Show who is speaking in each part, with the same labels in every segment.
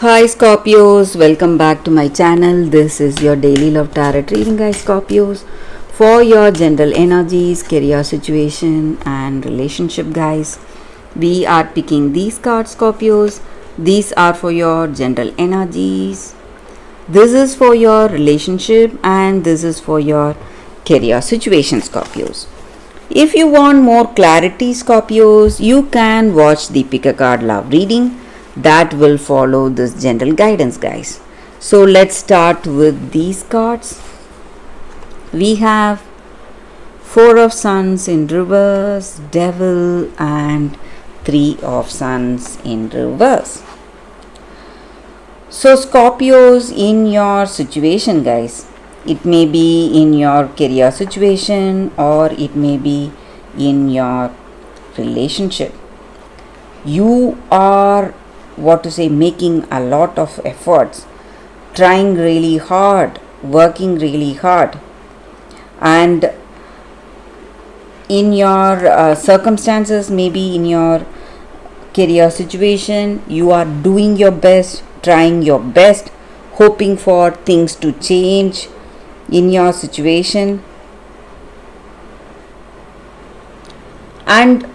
Speaker 1: Hi Scorpios, welcome back to my channel. This is your daily love tarot reading, guys. Scorpios, for your general energies, career situation, and relationship, guys. We are picking these cards, Scorpios. These are for your general energies. This is for your relationship, and this is for your career situation, Scorpios. If you want more clarity, Scorpios, you can watch the pick a card love reading that will follow this general guidance, guys. So let's start with these cards. We have Four of Sons in reverse, Devil, and Three of Sons in reverse. So Scorpios, in your situation, guys, it may be in your career situation or it may be in your relationship. You are making a lot of efforts, trying really hard, working really hard, and in your circumstances, maybe in your career situation, you are doing your best, trying your best, hoping for things to change in your situation, and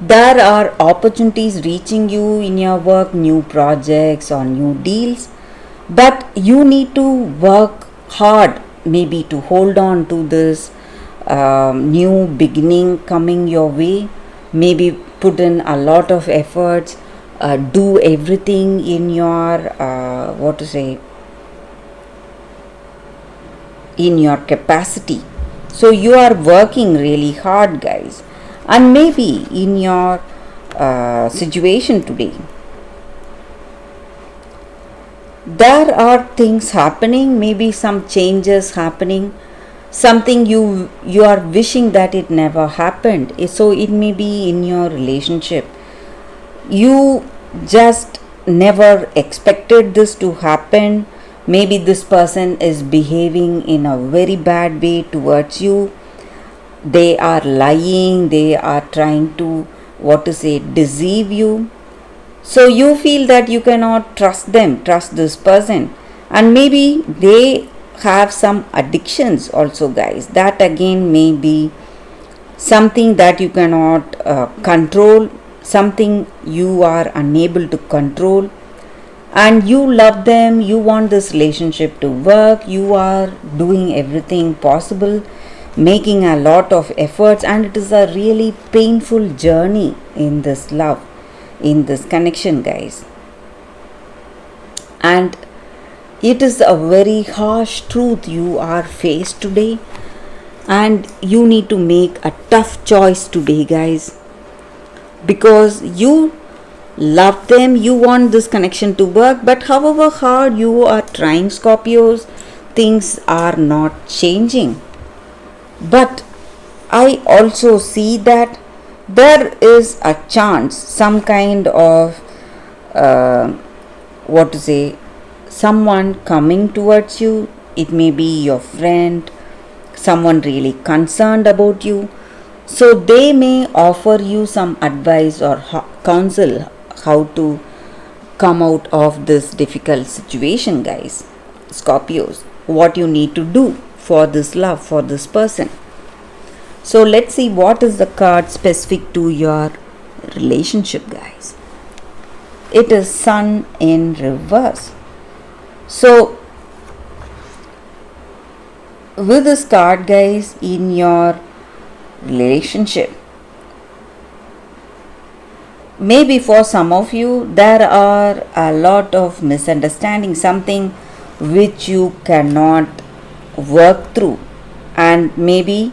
Speaker 1: there are opportunities reaching you in your work, new projects or new deals, but you need to work hard, maybe to hold on to this new beginning coming your way. Maybe put in a lot of efforts, do everything in your in your capacity. So you are working really hard, guys. And maybe in your situation today, there are things happening, maybe some changes happening, something you are wishing that it never happened. So it may be in your relationship, you just never expected this to happen. Maybe this person is behaving in a very bad way towards you. They are lying, they are trying to deceive you. So you feel that you cannot trust this person, and maybe they have some addictions also, guys. That again may be something that you cannot control, something you are unable to control, and you love them, you want this relationship to work, you are doing everything possible, making a lot of efforts, and it is a really painful journey in this love, in this connection, guys. And it is a very harsh truth you are faced today, and you need to make a tough choice today, guys, because you love them, you want this connection to work, but however hard you are trying, Scorpios, things are not changing. But I also see that there is a chance, some kind of someone coming towards you. It may be your friend, someone really concerned about you. So they may offer you some advice or counsel how to come out of this difficult situation, guys. Scorpios, what you need to do for this love, for this person. So let's see what is the card specific to your relationship, guys. It is Sun in reverse. So with this card, guys, in your relationship, maybe for some of you there are a lot of misunderstandings, something which you cannot work through, and maybe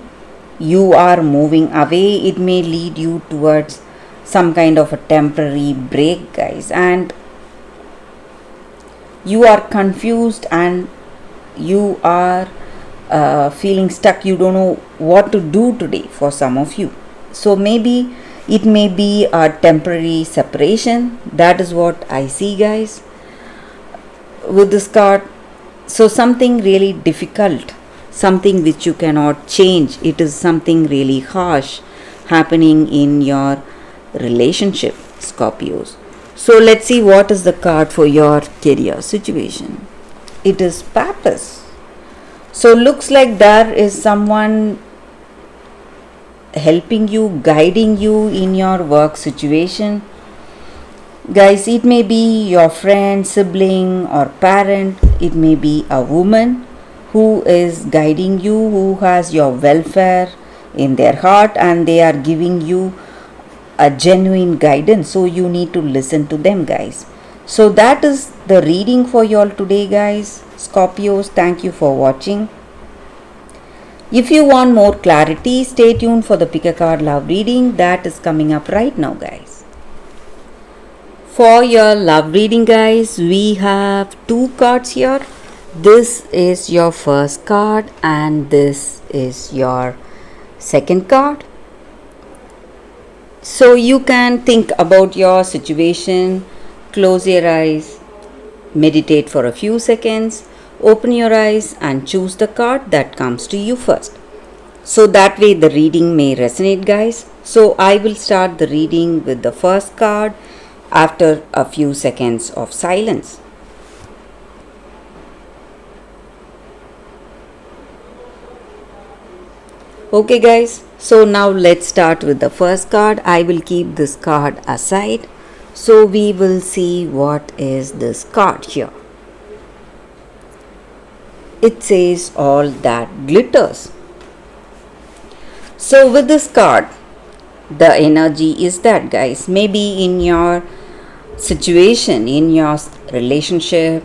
Speaker 1: you are moving away. It may lead you towards some kind of a temporary break, guys, and you are confused and you are feeling stuck. You don't know what to do today for some of you. So maybe it may be a temporary separation. That is what I see, guys, with this card. So something really difficult, something which you cannot change. It is something really harsh happening in your relationship, Scorpios. So let's see what is the card for your career situation. It is Papas. So looks like there is someone helping you, guiding you in your work situation. Guys, it may be your friend, sibling, or parent. It may be a woman who is guiding you, who has your welfare in their heart, and they are giving you a genuine guidance. So you need to listen to them, guys. So that is the reading for you all today, guys. Scorpios, thank you for watching. If you want more clarity, stay tuned for the pick a card love reading that is coming up right now, guys. For your love reading, guys, we have two cards here. This is your first card and this is your second card. So you can think about your situation, close your eyes, meditate for a few seconds, open your eyes and choose the card that comes to you first. So that way the reading may resonate, guys. So I will start the reading with the first card after a few seconds of silence. Okay, guys, so now let's start with the first card. I will keep this card aside. So we will see what is this card here. It says all that glitters. So with this card, the energy is that, guys, maybe in your situation, in your relationship,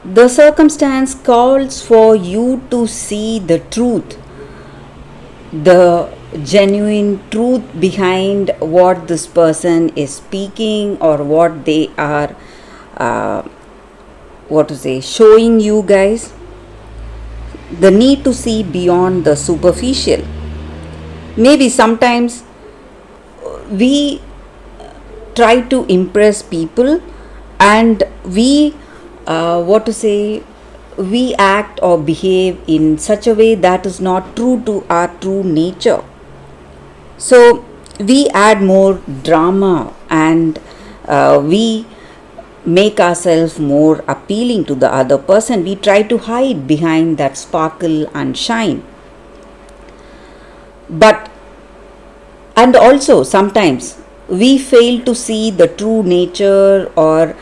Speaker 1: the circumstance calls for you to see the truth, the genuine truth behind what this person is speaking or what they are showing you, guys. The need to see beyond the superficial. Maybe sometimes we try to impress people and we we act or behave in such a way that is not true to our true nature. So we add more drama and we make ourselves more appealing to the other person. We try to hide behind that sparkle and shine. And also sometimes we fail to see the true nature or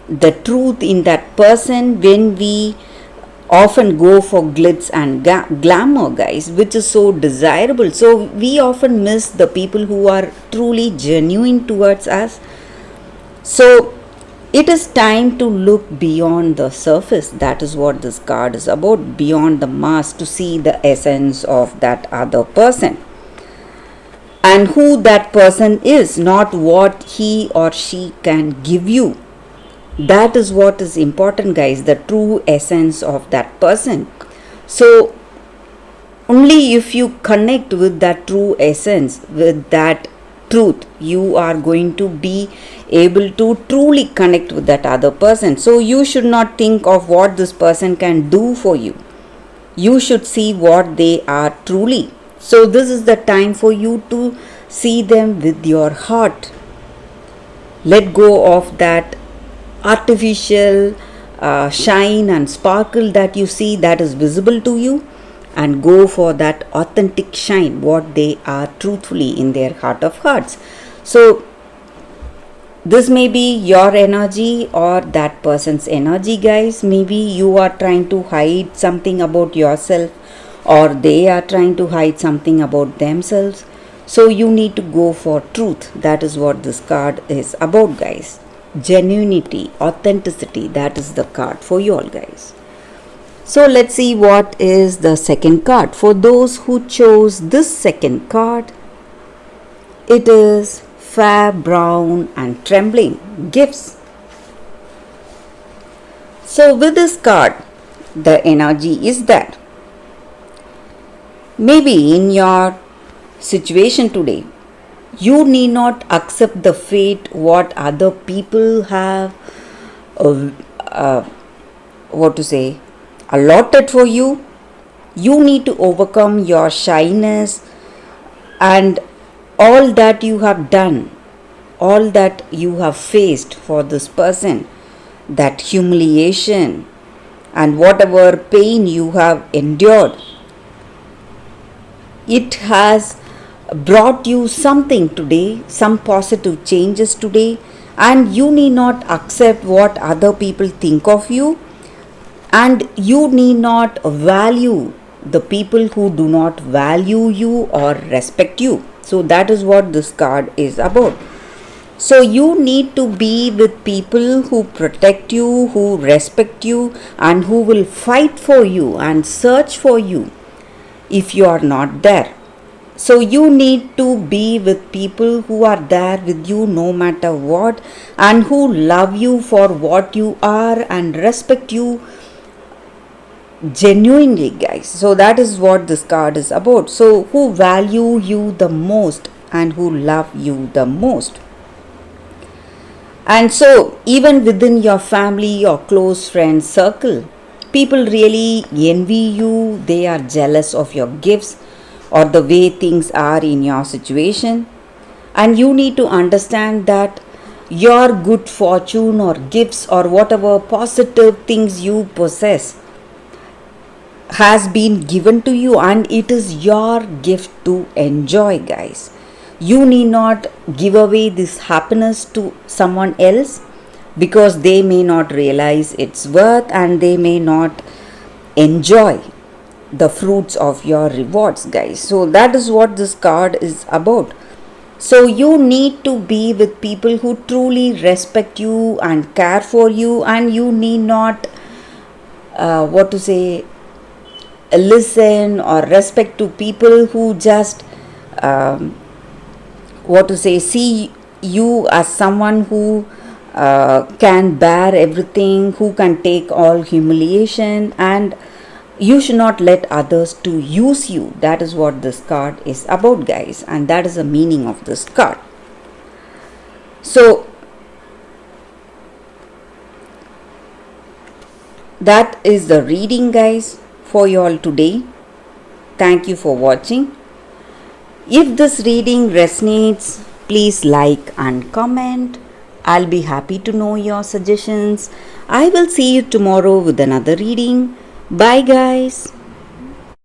Speaker 1: the truth in that person when we often go for glitz and glamour, guys, which is so desirable. So we often miss the people who are truly genuine towards us. So it is time to look beyond the surface. That is what this card is about, beyond the mask, to see the essence of that other person and who that person is, not what he or she can give you. That is what is important, guys, the true essence of that person. So only if you connect with that true essence, with that truth, you are going to be able to truly connect with that other person. So you should not think of what this person can do for you. You should see what they are truly. So this is the time for you to see them with your heart. Let go of that artificial shine and sparkle that you see that is visible to you, and go for that authentic shine, what they are truthfully in their heart of hearts. So this may be your energy or that person's energy, guys. Maybe you are trying to hide something about yourself or they are trying to hide something about themselves. So you need to go for truth. That is what this card is about, guys. Genuinity, authenticity, that is the card for you all, guys. So let's see what is the second card. For those who chose this second card, it is Fair, Brown and Trembling, Gifts. So with this card, the energy is that maybe in your situation today, you need not accept the fate what other people have allotted for you. You need to overcome your shyness and all that you have done, all that you have faced for this person, that humiliation and whatever pain you have endured, it has brought you something today, some positive changes today, and you need not accept what other people think of you, and you need not value the people who do not value you or respect you. So that is what this card is about. So you need to be with people who protect you, who respect you, and who will fight for you and search for you if you are not there. So you need to be with people who are there with you no matter what, and who love you for what you are and respect you genuinely, guys. So that is what this card is about. So who value you the most and who love you the most. And so even within your family or close friend circle, people really envy you, they are jealous of your gifts or the way things are in your situation. And you need to understand that your good fortune or gifts or whatever positive things you possess has been given to you, and it is your gift to enjoy, guys. You need not give away this happiness to someone else, because they may not realize its worth and they may not enjoy the fruits of your rewards, guys. So that is what this card is about. So you need to be with people who truly respect you and care for you, and you need not listen or respect to people who just see you as someone who can bear everything, who can take all humiliation, and you should not let others to use you. That is what this card is about, guys, and that is the meaning of this card. So that is the reading, guys, for you all today. Thank you for watching. If this reading resonates, please like and comment. I'll be happy to know your suggestions. I will see you tomorrow with another reading. Bye, guys.